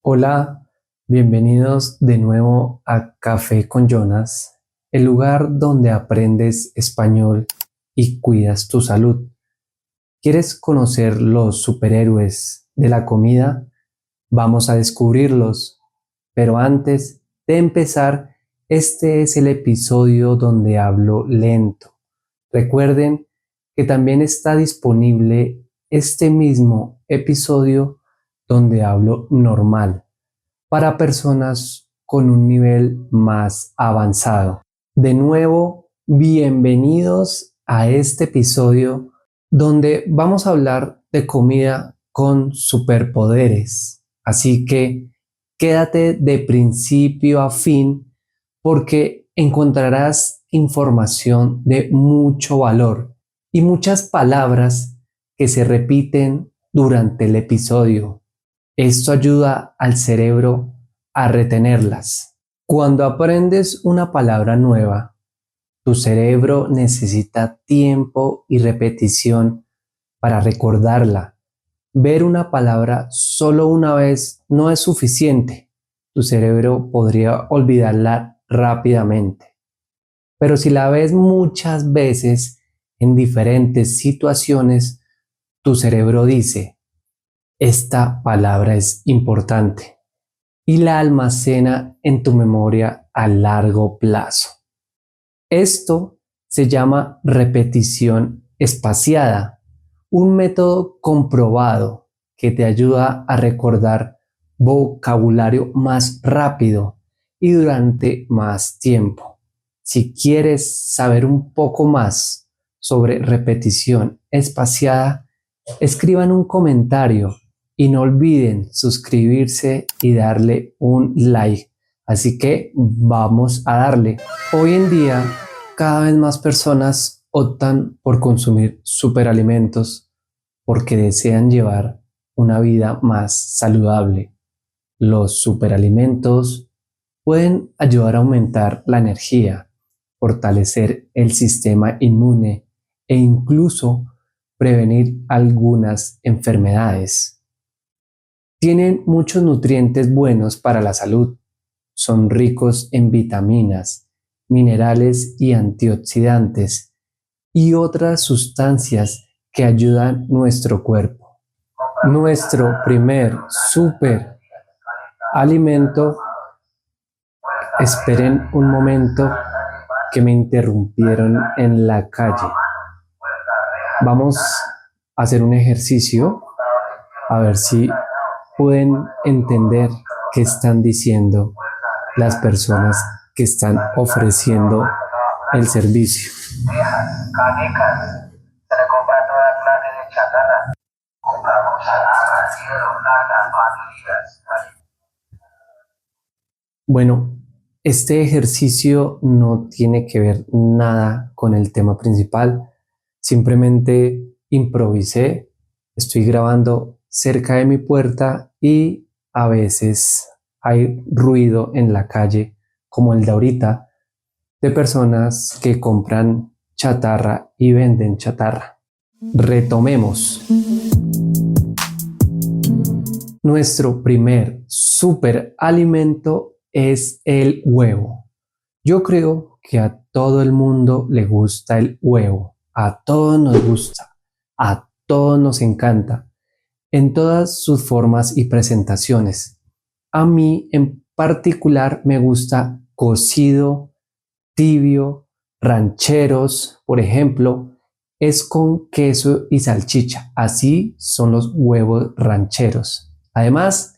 Hola, bienvenidos de nuevo a Café con Jonas, el lugar donde aprendes español y cuidas tu salud. ¿Quieres conocer los superhéroes de la comida? Vamos a descubrirlos. Pero antes de empezar, este es el episodio donde hablo lento. Recuerden que también está disponible este mismo episodio donde hablo normal para personas con un nivel más avanzado. De nuevo, bienvenidos a este episodio donde vamos a hablar de comida con superpoderes. Así que quédate de principio a fin porque encontrarás información de mucho valor y muchas palabras que se repiten durante el episodio. Esto ayuda al cerebro a retenerlas. Cuando aprendes una palabra nueva, tu cerebro necesita tiempo y repetición para recordarla. Ver una palabra solo una vez no es suficiente. Tu cerebro podría olvidarla rápidamente. Pero si la ves muchas veces en diferentes situaciones, tu cerebro dice: esta palabra es importante, y la almacena en tu memoria a largo plazo. Esto se llama repetición espaciada, un método comprobado que te ayuda a recordar vocabulario más rápido y durante más tiempo. Si quieres saber un poco más sobre repetición espaciada, escriban un comentario y no olviden suscribirse y darle un like. Así que vamos a darle. Hoy en día, cada vez más personas optan por consumir superalimentos porque desean llevar una vida más saludable. Los superalimentos pueden ayudar a aumentar la energía, fortalecer el sistema inmune e incluso prevenir algunas enfermedades. Tienen muchos nutrientes buenos para la salud. Son ricos en vitaminas, minerales y antioxidantes y otras sustancias que ayudan nuestro cuerpo. Nuestro primer super alimento. Esperen un momento que me interrumpieron en la calle. Vamos a hacer un ejercicio a ver si pueden entender qué están diciendo las personas que están ofreciendo el servicio. Bueno, este ejercicio no tiene que ver nada con el tema principal. Simplemente improvisé. Estoy grabando cerca de mi puerta y a veces hay ruido en la calle, como el de ahorita, de personas que compran chatarra y venden chatarra. Retomemos. Nuestro primer superalimento es el huevo. Yo creo que a todo el mundo le gusta el huevo. A todos nos gusta. A todos nos encanta. En todas sus formas y presentaciones. A mí en particular me gusta cocido, tibio, rancheros, por ejemplo, es con queso y salchicha. Así son los huevos rancheros. Además,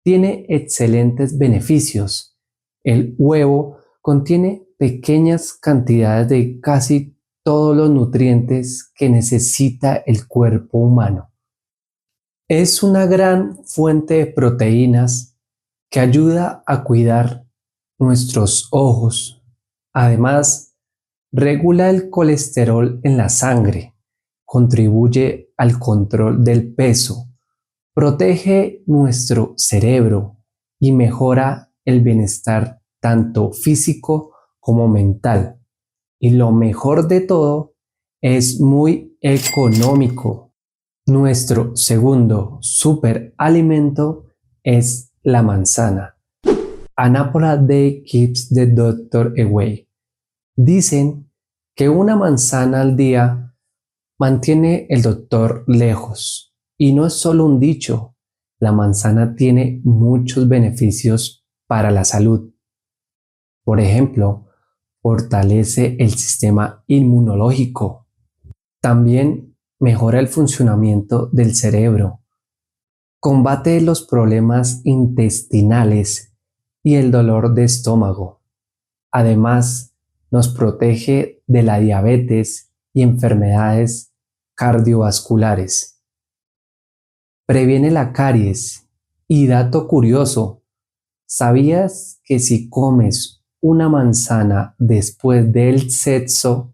tiene excelentes beneficios. El huevo contiene pequeñas cantidades de casi todos los nutrientes que necesita el cuerpo humano. Es una gran fuente de proteínas que ayuda a cuidar nuestros ojos. Además, regula el colesterol en la sangre, contribuye al control del peso, protege nuestro cerebro y mejora el bienestar tanto físico como mental. Y lo mejor de todo, es muy económico. Nuestro segundo superalimento es la manzana. An apple a day keeps the doctor away. Dicen que una manzana al día mantiene el doctor lejos. Y no es solo un dicho, la manzana tiene muchos beneficios para la salud. Por ejemplo, fortalece el sistema inmunológico. También mejora el funcionamiento del cerebro. Combate los problemas intestinales y el dolor de estómago. Además, nos protege de la diabetes y enfermedades cardiovasculares. Previene la caries. Y dato curioso, ¿sabías que si comes una manzana después del sexo,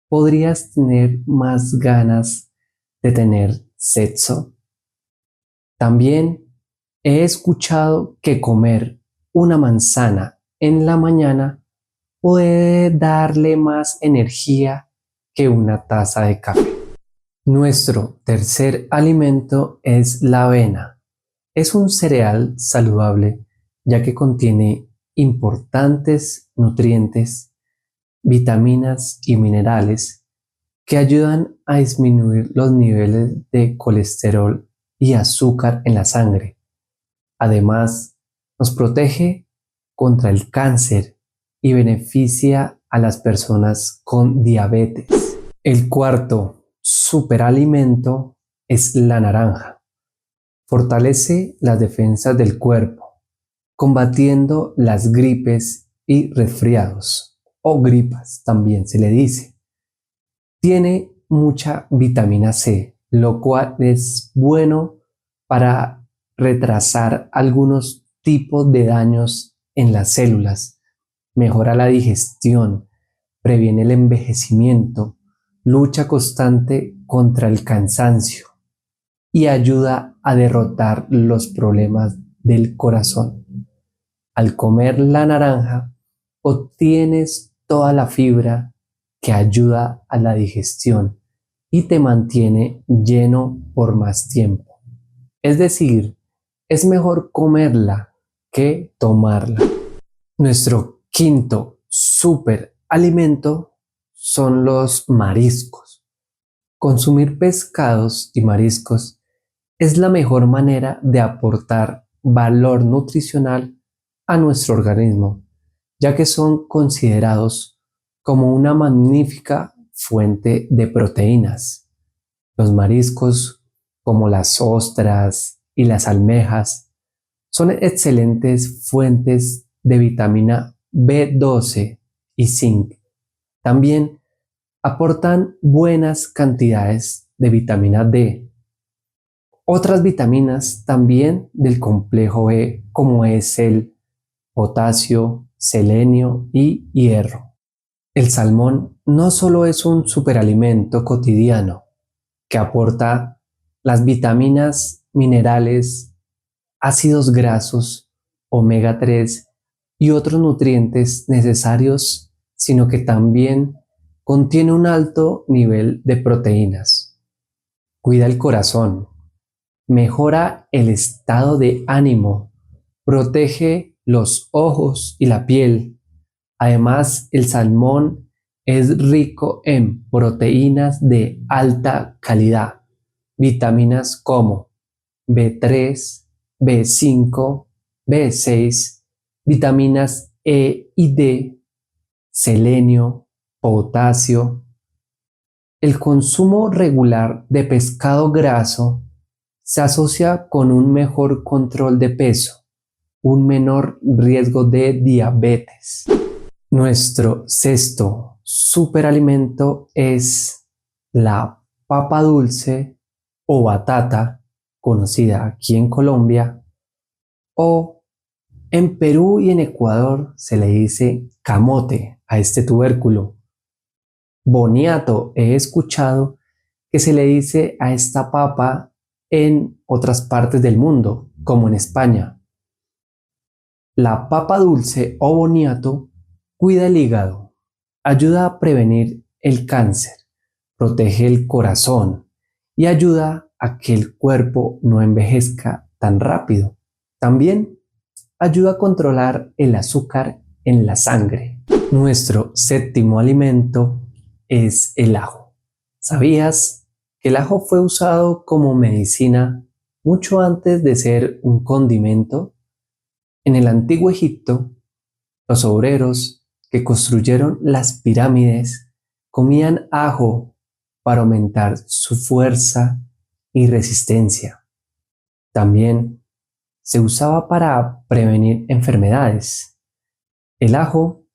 podrías tener más ganas de tener sexo? También he escuchado que comer una manzana en la mañana puede darle más energía que una taza de café. Nuestro tercer alimento es la avena. Es un cereal saludable ya que contiene importantes nutrientes, vitaminas y minerales que ayudan a disminuir los niveles de colesterol y azúcar en la sangre. Además, nos protege contra el cáncer y beneficia a las personas con diabetes. El cuarto superalimento es la naranja. Fortalece las defensas del cuerpo, combatiendo las gripes y resfriados, o gripas también se le dice. Tiene mucha vitamina C, lo cual es bueno para retrasar algunos tipos de daños en las células, mejora la digestión, previene el envejecimiento, lucha constante contra el cansancio y ayuda a derrotar los problemas del corazón. Al comer la naranja, obtienes toda la fibra que ayuda a la digestión y te mantiene lleno por más tiempo. Es decir, es mejor comerla que tomarla. Nuestro quinto superalimento son los mariscos. Consumir pescados y mariscos es la mejor manera de aportar valor nutricional a nuestro organismo, ya que son considerados como una magnífica fuente de proteínas. Los mariscos, como las ostras y las almejas, son excelentes fuentes de vitamina B12 y zinc. También aportan buenas cantidades de vitamina D. Otras vitaminas también del complejo B, como es el potasio, selenio y hierro. El salmón no solo es un superalimento cotidiano que aporta las vitaminas, minerales, ácidos grasos, omega 3 y otros nutrientes necesarios, sino que también contiene un alto nivel de proteínas. Cuida el corazón, mejora el estado de ánimo, protege los ojos y la piel. Además, el salmón es rico en proteínas de alta calidad, vitaminas como B3, B5, B6, vitaminas E y D, selenio, potasio. El consumo regular de pescado graso se asocia con un mejor control de peso, un menor riesgo de diabetes. Nuestro sexto superalimento es la papa dulce o batata, conocida aquí en Colombia, o en Perú y en Ecuador se le dice camote a este tubérculo. Boniato he escuchado que se le dice a esta papa en otras partes del mundo, como en España. La papa dulce o boniato cuida el hígado, ayuda a prevenir el cáncer, protege el corazón y ayuda a que el cuerpo no envejezca tan rápido. También ayuda a controlar el azúcar en la sangre. Nuestro séptimo alimento es el ajo. ¿Sabías que el ajo fue usado como medicina mucho antes de ser un condimento? En el antiguo Egipto, los obreros que construyeron las pirámides comían ajo para aumentar su fuerza y resistencia. También se usaba para prevenir enfermedades. El ajo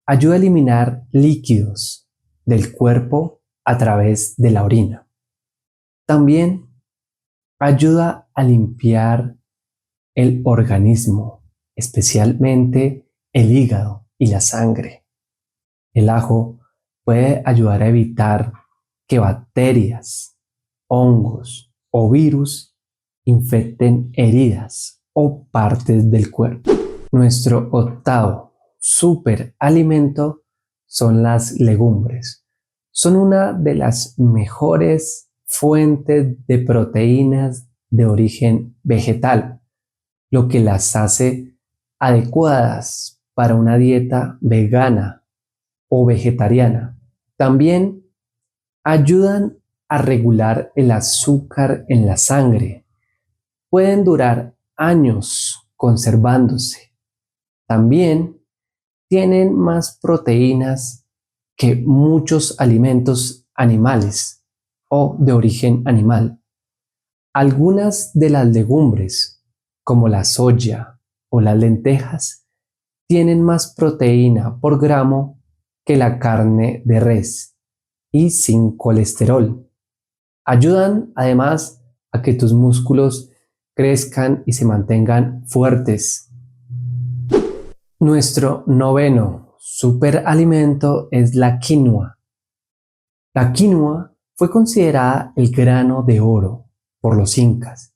ayuda a eliminar líquidos del cuerpo a través de la orina. También ayuda a limpiar el organismo, especialmente el hígado y la sangre. El ajo puede ayudar a evitar que bacterias, hongos o virus infecten heridas o partes del cuerpo. Nuestro octavo superalimento son las legumbres. Son una de las mejores fuentes de proteínas de origen vegetal, lo que las hace adecuadas para una dieta vegana o vegetariana. También ayudan a regular el azúcar en la sangre. Pueden durar años conservándose. También tienen más proteínas que muchos alimentos animales o de origen animal. Algunas de las legumbres, como la soya o las lentejas, tienen más proteína por gramo que la carne de res y sin colesterol. Ayudan además a que tus músculos crezcan y se mantengan fuertes. Nuestro noveno superalimento es la quinoa. La quinoa fue considerada el grano de oro por los incas,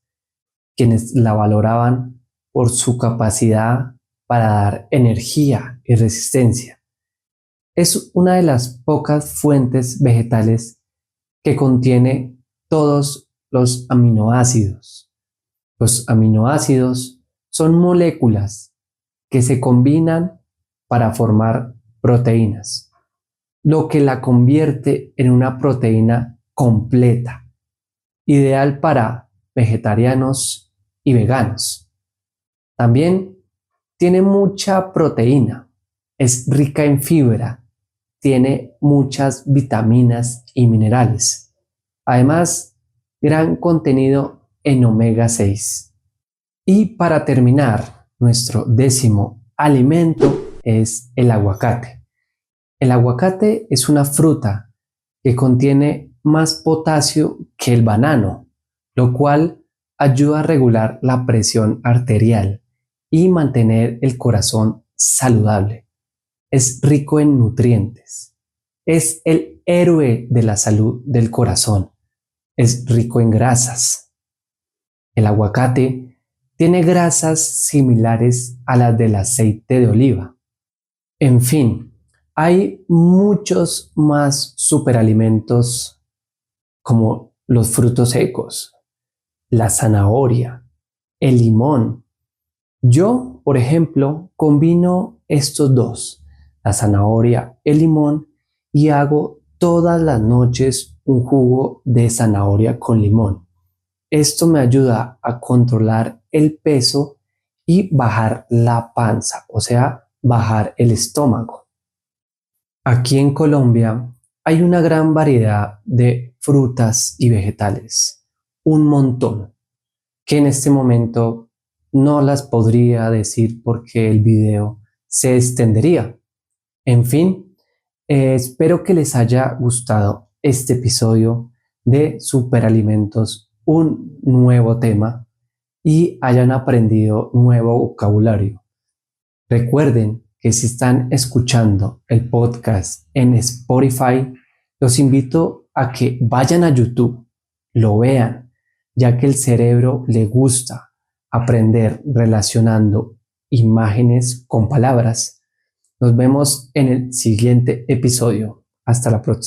quienes la valoraban por su capacidad para dar energía y resistencia. Es una de las pocas fuentes vegetales que contiene todos los aminoácidos. Los aminoácidos son moléculas que se combinan para formar proteínas, lo que la convierte en una proteína completa, ideal para vegetarianos y veganos. También tiene mucha proteína, es rica en fibra, tiene muchas vitaminas y minerales. Además, gran contenido en omega 6. Y para terminar, nuestro décimo alimento es el aguacate. El aguacate es una fruta que contiene más potasio que el banano, lo cual ayuda a regular la presión arterial y mantener el corazón saludable. Es rico en nutrientes. Es el héroe de la salud del corazón. Es rico en grasas. El aguacate tiene grasas similares a las del aceite de oliva. En fin, hay muchos más superalimentos como los frutos secos, la zanahoria, el limón. Yo, por ejemplo, combino estos dos, la zanahoria, el limón, y hago todas las noches un jugo de zanahoria con limón. Esto me ayuda a controlar el peso y bajar la panza, o sea, bajar el estómago. Aquí en Colombia hay una gran variedad de frutas y vegetales, un montón, que en este momento no las podría decir porque el video se extendería. En fin, espero que les haya gustado este episodio de Superalimentos, un nuevo tema, y hayan aprendido nuevo vocabulario. Recuerden que si están escuchando el podcast en Spotify, los invito a que vayan a YouTube, lo vean, ya que el cerebro le gusta aprender relacionando imágenes con palabras. Nos vemos en el siguiente episodio. Hasta la próxima.